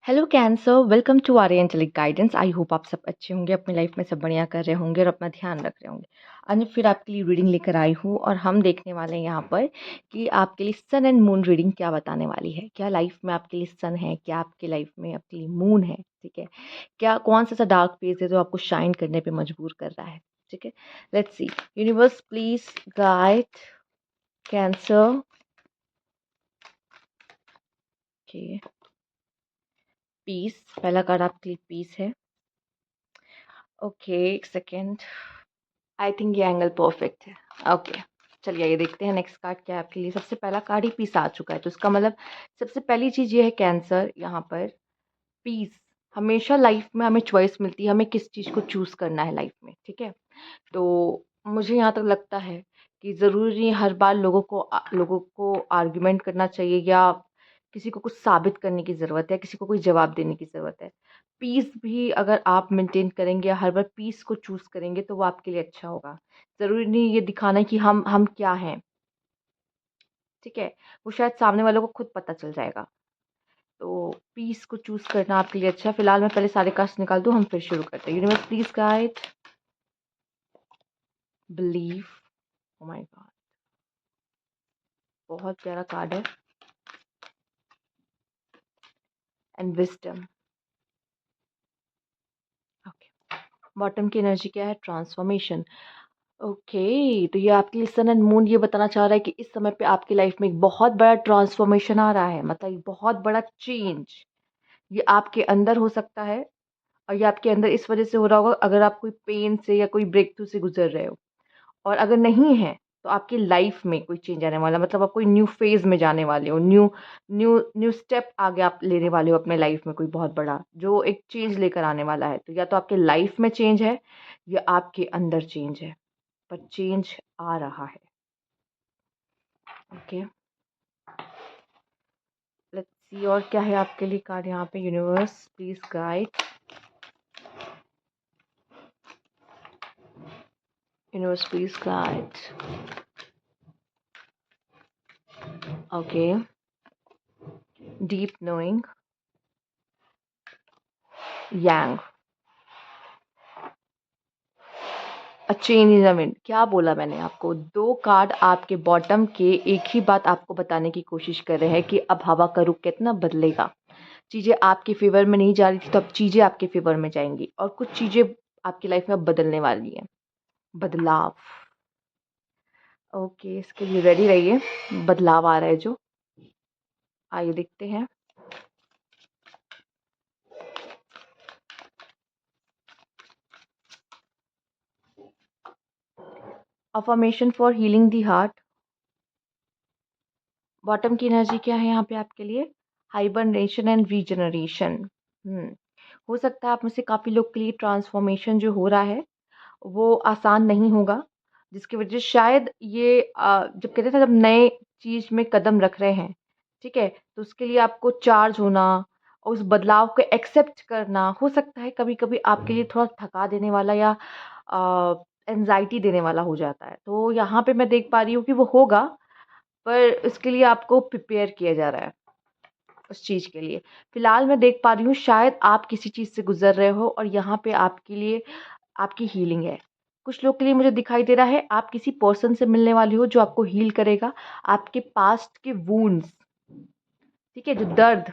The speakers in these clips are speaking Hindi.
Hello cancer, welcome to our angelic guidance. I hope आप सब अच्छे होंगे, अपनी लाइफ में सब बढ़िया कर रहे होंगे और अपना ध्यान रख रहे होंगे। आज फिर आपके लिए रीडिंग लेकर आई हूँ और हम देखने वाले हैं यहाँ पर कि आपके लिए सन एंड मून रीडिंग क्या बताने वाली है। क्या लाइफ में आपके लिए सन है, क्या आपकी लाइफ में आपके लिए मून है, ठीक है। क्या कौन सा डार्क फेज है जो आपको शाइन करने पर मजबूर कर रहा है, ठीक है। Let's see. Universe please guide cancer. Okay, peace पहला कार्ड आपके लिए पीस है। ओके, एक सेकेंड। आई थिंक ये एंगल परफेक्ट है। ओके, चलिए ये देखते हैं नेक्स्ट कार्ड क्या है आपके लिए। सबसे पहला कार्ड ही पीस आ चुका है, तो इसका मतलब सबसे पहली चीज़ ये है कैंसर, यहाँ पर पीस। हमेशा लाइफ में हमें चॉइस मिलती है, हमें किस चीज़ को चूज़ करना है लाइफ में, ठीक है। तो मुझे यहाँ तक लगता है कि ज़रूरी नहीं हर बार लोगों को आर्ग्यूमेंट करना चाहिए या किसी को कुछ साबित करने की ज़रूरत है, किसी को कोई जवाब देने की ज़रूरत है। पीस भी अगर आप मेंटेन करेंगे या हर बार पीस को चूज़ करेंगे तो वो आपके लिए अच्छा होगा। ज़रूरी नहीं ये दिखाना कि हम क्या हैं, ठीक है। वो शायद सामने वालों को खुद पता चल जाएगा। तो पीस को चूज़ करना आपके लिए अच्छा है। फिलहाल मैं पहले सारे कार्ड्स निकाल दूँ, हम फिर शुरू करते हैं। Universe please guide, believe. Oh my God, बहुत प्यारा कार्ड है। And wisdom. ओके, बॉटम की एनर्जी क्या है? ट्रांसफॉर्मेशन। ओके, तो ये आपके लिए सन एंड मून ये बताना चाह रहा है कि इस समय पे आपकी लाइफ में एक बहुत बड़ा ट्रांसफॉर्मेशन आ रहा है, मतलब एक बहुत बड़ा चेंज। ये आपके अंदर हो सकता है और ये आपके अंदर इस वजह से हो रहा होगा अगर आप कोई पेन से या कोई ब्रेक थ्रू से गुजर रहे हो। और अगर नहीं है तो आपकी लाइफ में कोई चेंज आने वाला, मतलब आप कोई न्यू फेज में जाने वाले हो, न्यू न्यू न्यू स्टेप आगे आप लेने वाले हो अपने लाइफ में, कोई बहुत बड़ा जो एक चेंज लेकर आने वाला है। तो या तो आपके लाइफ में चेंज है या आपके अंदर चेंज है, पर चेंज आ रहा है। ओके, लेट्स सी और क्या है आपके लिए कार्ड यहाँ पे। Universe please guide, universe please guide. Okay, deep knowing, Yang, a change in the wind. क्या बोला मैंने आपको? दो कार्ड आपके बॉटम के एक ही बात आपको बताने की कोशिश कर रहे हैं कि अब हवा का रुख कितना बदलेगा। चीज़ें आपके फेवर में नहीं जा रही थी, तो अब चीज़ें आपके फेवर में जाएंगी और कुछ चीज़ें आपकी लाइफ में अब बदलने वाली हैं। बदलाव। ओके, इसके लिए रेडी रहिए, बदलाव आ रहा है जो। आइए देखते हैं। Affirmation for healing the heart. Bottom की एनर्जी क्या है यहाँ पे आपके लिए? Hibernation and regeneration. हो सकता है आप में से काफ़ी लोग के लिए ट्रांसफॉर्मेशन जो हो रहा है वो आसान नहीं होगा, जिसकी वजह से शायद ये जब कहते थे जब नए चीज़ में कदम रख रहे हैं, ठीक है, तो उसके लिए आपको चार्ज होना और उस बदलाव को एक्सेप्ट करना हो सकता है कभी कभी आपके लिए थोड़ा थका देने वाला या एनजाइटी देने वाला हो जाता है। तो यहाँ पे मैं देख पा रही हूँ कि वो होगा, पर इसके लिए आपको प्रिपेयर किया जा रहा है उस चीज़ के लिए। फिलहाल मैं देख पा रही हूँ शायद आप किसी चीज़ से गुजर रहे हो और यहाँ पे आपके लिए आपकी हीलिंग है। कुछ लोग के लिए मुझे दिखाई दे रहा है आप किसी पर्सन से मिलने वाली हो जो आपको हील करेगा, आपके पास्ट के वुंड्स, ठीक है, जो दर्द,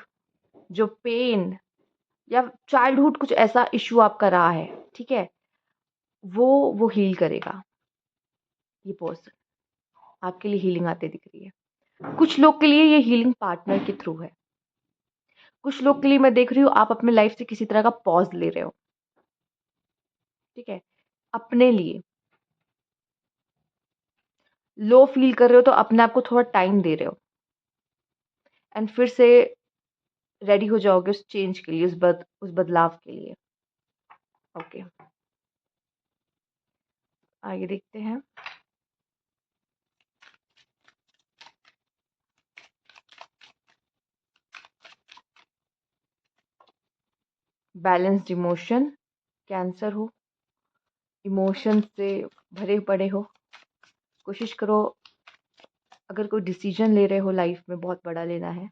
जो पेन या चाइल्डहुड कुछ ऐसा इशू आपका रहा है, ठीक है, वो हील करेगा। ये पर्सन आपके लिए हीलिंग आते दिख रही है। कुछ लोग के लिए ये हीलिंग पार्टनर के थ्रू है। कुछ लोग के लिए मैं देख रही हूँ आप अपने लाइफ से किसी तरह का पॉज ले रहे हो, ठीक है, अपने लिए लो फील कर रहे हो तो अपने आप को थोड़ा टाइम दे रहे हो एंड फिर से रेडी हो जाओगे उस चेंज के लिए, उस बदलाव के लिए। ओके, आगे देखते हैं। Balanced emotion. कैंसर हो, इमोशन से भरे पड़े हो, कोशिश करो अगर कोई डिसीजन ले रहे हो लाइफ में बहुत बड़ा लेना है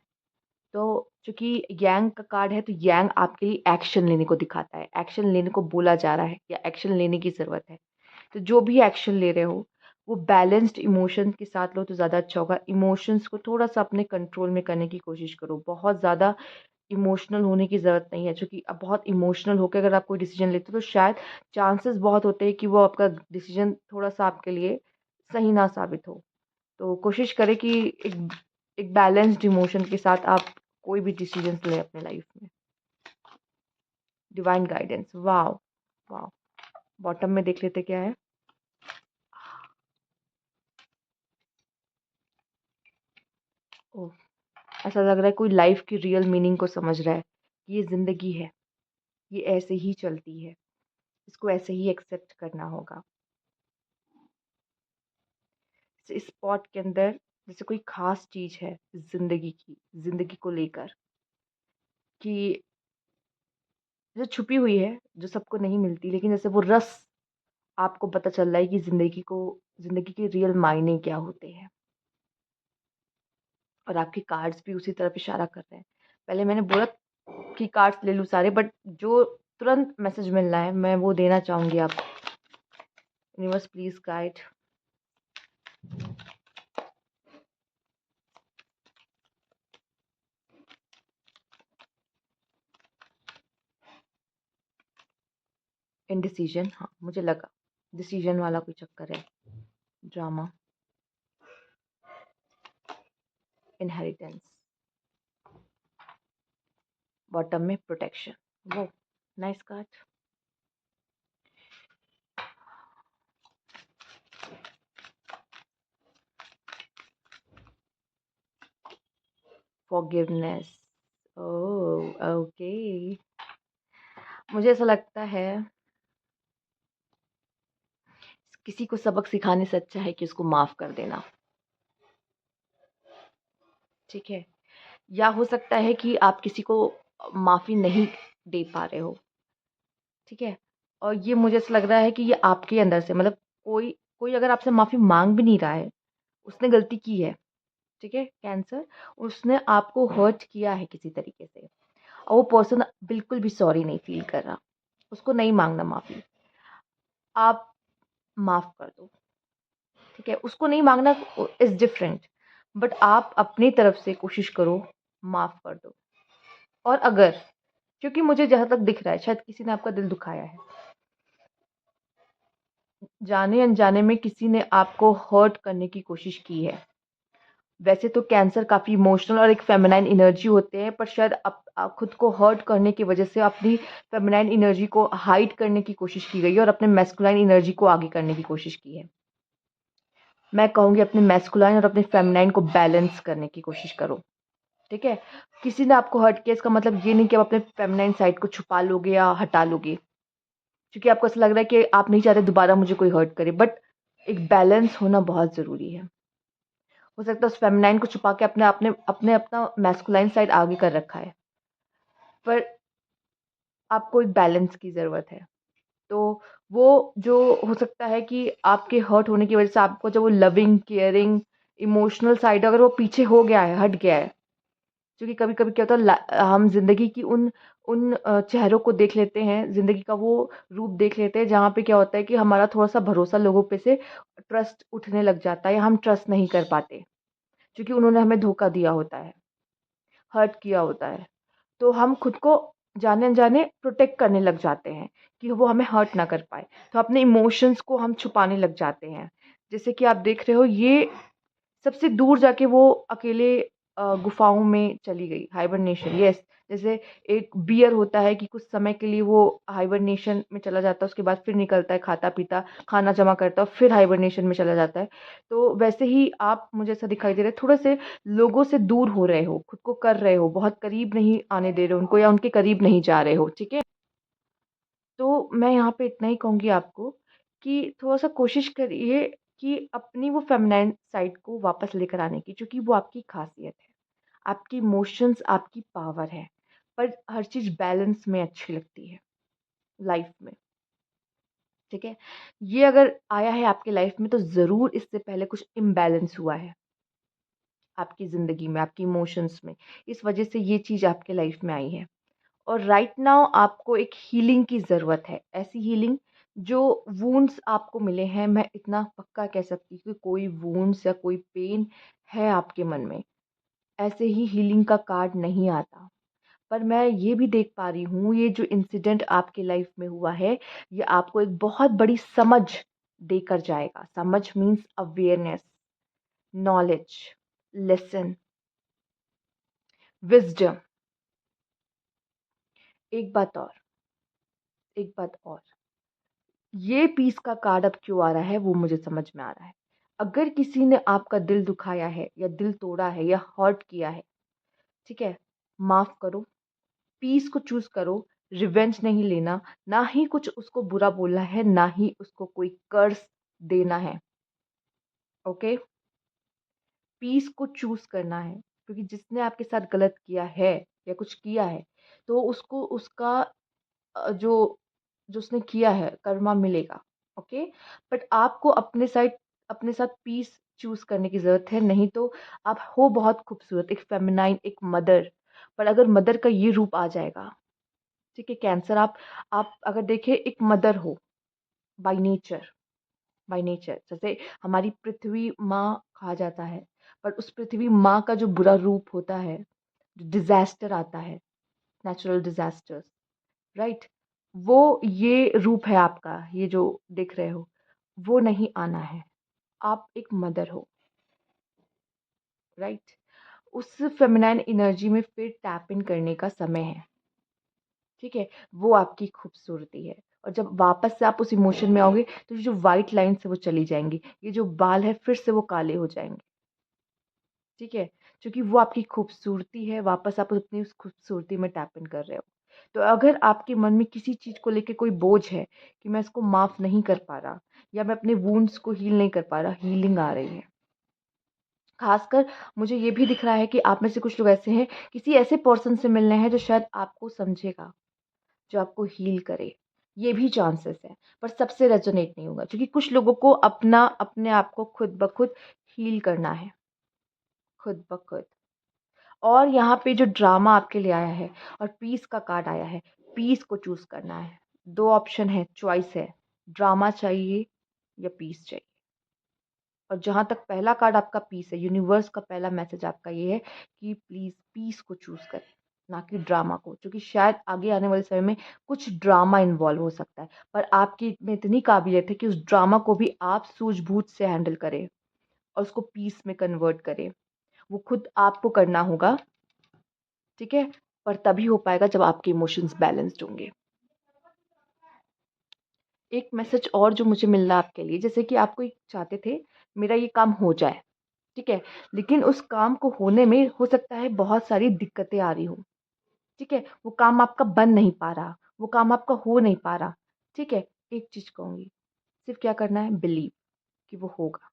तो चूँकि यांग का कार्ड है, तो यांग आपके लिए एक्शन लेने को दिखाता है, एक्शन लेने को बोला जा रहा है या एक्शन लेने की ज़रूरत है। तो जो भी एक्शन ले रहे हो, वो बैलेंस्ड इमोशन के साथ लो तो ज़्यादा अच्छा होगा। इमोशंस को थोड़ा-सा अपने कंट्रोल में करने की कोशिश करो। बहुत ज़्यादा इमोशनल होने की ज़रूरत नहीं है, चूँकि अब बहुत इमोशनल होके अगर आप कोई डिसीज़न लेते हो, तो शायद चांसेस बहुत होते हैं कि वो आपका डिसीज़न थोड़ा-सा आपके लिए सही ना साबित हो। तो कोशिश करें कि एक एक बैलेंस्ड इमोशन के साथ आप कोई भी डिसीजंस लें अपने लाइफ में। Divine guidance, wow! Wow! Bottom में देख लेते क्या है? ओह! ऐसा लग रहा है कोई लाइफ की रियल मीनिंग को समझ रहा है कि ये ज़िंदगी है, ये ऐसे ही चलती है, इसको ऐसे ही एक्सेप्ट करना होगा। इस स्पॉट के अंदर जैसे कोई ख़ास चीज़ है ज़िंदगी की, ज़िंदगी को लेकर कि जो छुपी हुई है, जो सबको नहीं मिलती, लेकिन जैसे वो रस आपको पता चल रहा है कि ज़िंदगी के रियल मायने क्या होते हैं। और आपके कार्ड्स भी उसी तरफ इशारा कर रहे हैं। पहले मैंने बोला कि कार्ड्स ले लूँ सारे, बट जो तुरंत मैसेज मिल रहा है मैं वो देना चाहूँगी आपको। Universe please guide. इनडिसीजन, हाँ मुझे लगा डिसीजन वाला कोई चक्कर है। ड्रामा, इनहेरिटेंस, बॉटम में प्रोटेक्शन। वो nice card. Forgiveness, oh okay. मुझे ऐसा लगता है किसी को सबक सिखाने से अच्छा है कि उसको माफ़ कर देना। ठीक है? या हो सकता है कि आप किसी को माफ़ी नहीं दे पा रहे हो, ठीक है? और ये मुझे ऐसा लग रहा है कि ये आपके अंदर से मतलब कोई कोई अगर आपसे माफ़ी माँग भी नहीं रहा है, उसने गलती की है, ठीक है? कैंसर, उसने आपको हर्ट किया है किसी तरीके से और वो पर्सन बिल्कुल भी सॉरी नहीं फ़ील कर रहा, उसको नहीं माँगना माफ़ी, आप माफ़ कर दो, ठीक है? उसको नहीं माँगना इज़ डिफरेंट, बट आप अपनी तरफ से कोशिश करो, माफ़ कर दो। और अगर क्योंकि मुझे जहाँ तक दिख रहा है शायद किसी ने आपका दिल दुखाया है। जाने-अनजाने में किसी ने आपको हर्ट करने की कोशिश की है। वैसे तो कैंसर काफ़ी इमोशनल और एक फेमिनाइन एनर्जी होते हैं, पर शायद खुद को हर्ट करने की वजह से अपनी फेमिनाइन एनर्जी को हाइड करने की कोशिश की गई है और अपने मैस्कुलाइन एनर्जी को आगे करने की कोशिश की है। मैं कहूँगी अपने मैस्कुलाइन और अपने फेमिनाइन को बैलेंस करने की कोशिश करो, ठीक है? किसी ने आपको हर्ट किया इसका मतलब ये नहीं कि आप अपने फेमिनाइन साइड को छुपा लोगे या हटा लोगे। क्योंकि आपको ऐसा लग रहा है कि आप नहीं चाहते दोबारा मुझे कोई हर्ट करे, बट एक बैलेंस होना बहुत ज़रूरी है। हो सकता है उस फेमिनाइन को छुपा के अपना मैस्कुलाइन साइड आगे कर रखा है, पर आपको एक बैलेंस की ज़रूरत है। तो वो जो हो सकता है कि आपके हर्ट होने की वज़ह से आपको जो वो लविंग, केयरिंग, इमोशनल साइड अगर वो पीछे हो गया है, हट गया है, क्योंकि कभी-कभी क्या होता है हम ज़िंदगी की उन उन चेहरों को देख लेते हैं, ज़िंदगी का वो रूप देख लेते हैं जहाँ पे क्या होता है कि हमारा थोड़ा-सा भरोसा लोगों पे से ट्रस्ट उठने लग जाता है या हम ट्रस्ट नहीं कर पाते, क्योंकि उन्होंने हमें धोखा दिया होता है, हर्ट किया होता है। तो हम खुद को जाने-अनजाने प्रोटेक्ट करने लग जाते हैं कि वो हमें हर्ट ना कर पाए। तो अपने इमोशंस को हम छुपाने लग जाते हैं। जैसे कि आप देख रहे हो ये सबसे दूर जाके वो अकेले गुफ़ाओं में चली गई, हाइबरनेशन, यस। जैसे एक बियर होता है कि कुछ समय के लिए वो हाइबरनेशन में चला जाता है, उसके बाद फिर निकलता है खाता-पीता, खाना जमा करता है और फिर हाइबरनेशन में चला जाता है। तो वैसे ही आप मुझे ऐसा दिखाई दे रहा है, थोड़े-से लोगों से दूर हो रहे हो, खुद को कर रहे हो, बहुत करीब नहीं आने दे रहे हो उनको या उनके करीब नहीं जा रहे हो, ठीक है? तो मैं यहाँ पे इतना ही कहूँगी आपको कि थोड़ा-सा कोशिश करिए कि अपनी वो फ़ेमिनाइन साइड को वापस लेकर आने की, क्योंकि वो आपकी ख़ासियत है। आपकी इमोशंस आपकी पावर है, पर हर चीज़ बैलेंस में अच्छी लगती है लाइफ़ में, ठीक है? ये अगर आया है आपकी लाइफ़ में तो ज़रूर इससे पहले कुछ इम्बैलेंस हुआ है। आपकी ज़िंदगी में, आपकी इमोशंस में। इस वजह से ये चीज़ आपके लाइफ में आई है। और राइट नाउ आपको एक हीलिंग की ज़रूरत है। ऐसी हीलिंग जो वुंड्स आपको मिले हैं, मैं इतना पक्का कह सकती हूँ कि कोई वुंड्स या कोई पेन है आपके मन में, ऐसे ही हीलिंग का कार्ड नहीं आता। पर मैं ये भी देख पा रही हूँ, ये जो इंसिडेंट आपके लाइफ में हुआ है, ये आपको एक बहुत बड़ी समझ देकर जाएगा। समझ means awareness, knowledge, lesson, wisdom. एक बात और, एक बात और, ये पीस का कार्ड अब क्यों आ रहा है वो मुझे समझ में आ रहा है। अगर किसी ने आपका दिल दुखाया है या दिल तोड़ा है या हर्ट किया है, ठीक है, माफ करो, पीस को चूज करो। रिवेंज नहीं लेना, ना ही कुछ उसको बुरा बोलना है, ना ही उसको कोई कर्ज देना है। ओके, पीस को चूज करना है, क्योंकि जिसने आपके साथ गलत किया है या कुछ किया है, तो उसको उसका जो जो उसने किया है कर्मा मिलेगा। ओके, बट आपको अपने साथ पीस चूज करने की जरूरत है। नहीं तो आप हो बहुत खूबसूरत, एक फेमिनाइन, एक मदर, पर अगर मदर का ये रूप आ जाएगा, ठीक है, कैंसर, आप अगर देखें एक मदर हो बाय नेचर, बाय नेचर, जैसे हमारी पृथ्वी माँ कहा जाता है, पर उस पृथ्वी माँ का जो बुरा रूप होता है, जो डिजास्टर आता है, नेचुरल डिजास्टर्स, राइट, वो ये रूप है आपका, ये जो देख रहे हो, वो नहीं आना है। आप एक मदर हो, राइट। उस फेमिनाइन एनर्जी में फिर टैप इन करने का समय है, ठीक है, वो आपकी खूबसूरती है। और जब वापस से आप उस इमोशन में आओगे, तो ये जो वाइट लाइन से वो चली जाएंगी, ये जो बाल है फिर से वो काले हो जाएंगे, ठीक है, क्योंकि वो आपकी खूबसूरती है। वापस आप अपनी उस खूबसूरती में टैप इन कर रहे हो। तो अगर आपके मन में किसी चीज़ को लेके कोई बोझ है कि मैं इसको माफ़ नहीं कर पा रहा, या मैं अपने वुंड्स को हील नहीं कर पा रहा, हीलिंग आ रही है। खासकर मुझे ये भी दिख रहा है कि आप में से कुछ लोग ऐसे हैं, किसी ऐसे पर्सन से मिलने हैं जो शायद आपको समझेगा, जो आपको हील करे। ये भी चांसेस है, पर सबसे रेजोनेट नहीं होगा, क्योंकि कुछ लोगों को अपने आप को खुद ब खुद हील करना है, खुद ब खुद। और यहाँ पे जो ड्रामा आपके लिए आया है और पीस का कार्ड आया है, पीस को चूज करना है। दो ऑप्शन है, चॉइस है, ड्रामा चाहिए या पीस चाहिए। और जहां तक पहला कार्ड आपका पीस है, यूनिवर्स का पहला मैसेज आपका ये है कि प्लीज पीस को चूज करें, ना कि ड्रामा को, क्योंकि शायद आगे आने वाले समय में कुछ ड्रामा इन्वॉल्व हो सकता है। पर आपकी में इतनी काबिलियत है कि उस ड्रामा को भी आप सूझबूझ से हैंडल करें और उसको पीस में कन्वर्ट करें। वो खुद आपको करना होगा, ठीक है, पर तभी हो पाएगा जब आपके इमोशंस बैलेंस्ड होंगे। एक मैसेज और जो मुझे मिल रहा है आपके लिए, जैसे कि आप कोई चाहते थे मेरा ये काम हो जाए, ठीक है, लेकिन उस काम को होने में हो सकता है बहुत सारी दिक्कतें आ रही हो, ठीक है, वो काम आपका बन नहीं पा रहा, वो काम आपका हो नहीं पा रहा, ठीक है। एक चीज कहूंगी, सिर्फ क्या करना है, बिलीव कि वो होगा,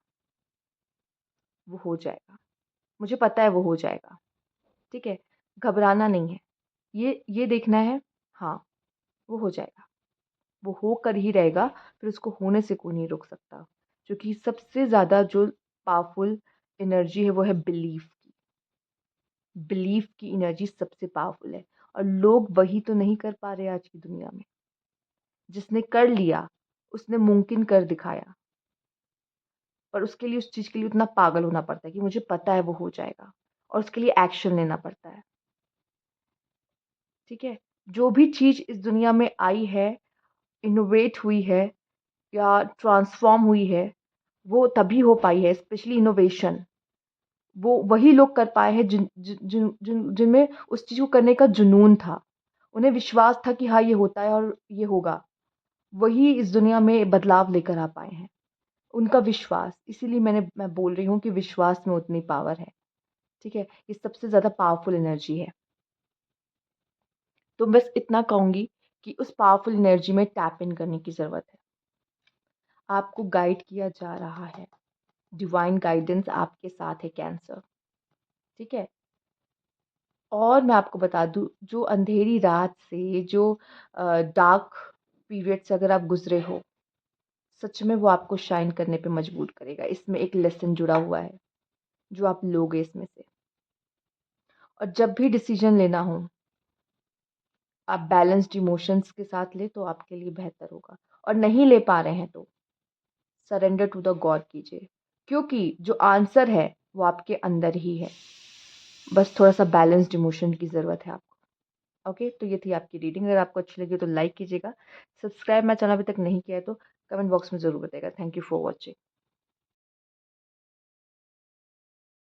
वो हो जाएगा। मुझे पता है वो हो जाएगा, ठीक है, घबराना नहीं है। ये देखना है, हाँ, वो हो जाएगा, वो होकर ही रहेगा। फिर उसको होने से कोई नहीं रोक सकता, क्योंकि सबसे ज़्यादा जो पावरफुल एनर्जी है वो है बिलीफ की। बिलीफ की एनर्जी सबसे पावरफुल है, और लोग वही तो नहीं कर पा रहे आज की दुनिया में। जिसने कर लिया उसने मुमकिन कर दिखाया, पर उसके लिए, उस चीज़ के लिए उतना पागल होना पड़ता है कि मुझे पता है वो हो जाएगा, और उसके लिए एक्शन लेना पड़ता है, ठीक है। जो भी चीज़ इस दुनिया में आई है, इनोवेट हुई है या ट्रांसफॉर्म हुई है, वो तभी हो पाई है, स्पेशली इनोवेशन, वो वही लोग कर पाए हैं जिन जिन जिन जिन जिनमें उस चीज़ को करने का जुनून था। उन्हें विश्वास था कि हाँ ये होता है और ये होगा। वही इस दुनिया में बदलाव लेकर आ पाए हैं, उनका विश्वास। इसीलिए मैं बोल रही हूँ कि विश्वास में उतनी पावर है, ठीक है, ये सबसे ज़्यादा पावरफुल एनर्जी है। तो बस इतना कहूँगी कि उस पावरफुल एनर्जी में टैप इन करने की ज़रूरत है। आपको गाइड किया जा रहा है, डिवाइन गाइडेंस आपके साथ है कैंसर, ठीक है। और मैं आपको बता दूँ, जो अंधेरी रात से, जो डार्क पीरियड से अगर आप गुजरे हो, सच में वो आपको शाइन करने पे मजबूर करेगा। इसमें एक लेसन जुड़ा हुआ है, जो आप लोगे इसमें से। और जब भी डिसीजन लेना हो, आप बैलेंस्ड इमोशंस के साथ ले तो आपके लिए बेहतर होगा। और नहीं ले पा रहे हैं तो सरेंडर टू द गॉड कीजिए, क्योंकि जो आंसर है वो आपके अंदर ही है। बस थोड़ा सा बैलेंस्ड इमोशन की ज़रूरत है आपको। ओके, तो ये थी आपकी रीडिंग। अगर आपको अच्छी लगी तो लाइक कीजिएगा, सब्सक्राइब मेरा चैनल अभी तक नहीं किया है तो कमेंट बॉक्स में ज़रूर बताइएगा। Thank you for watching.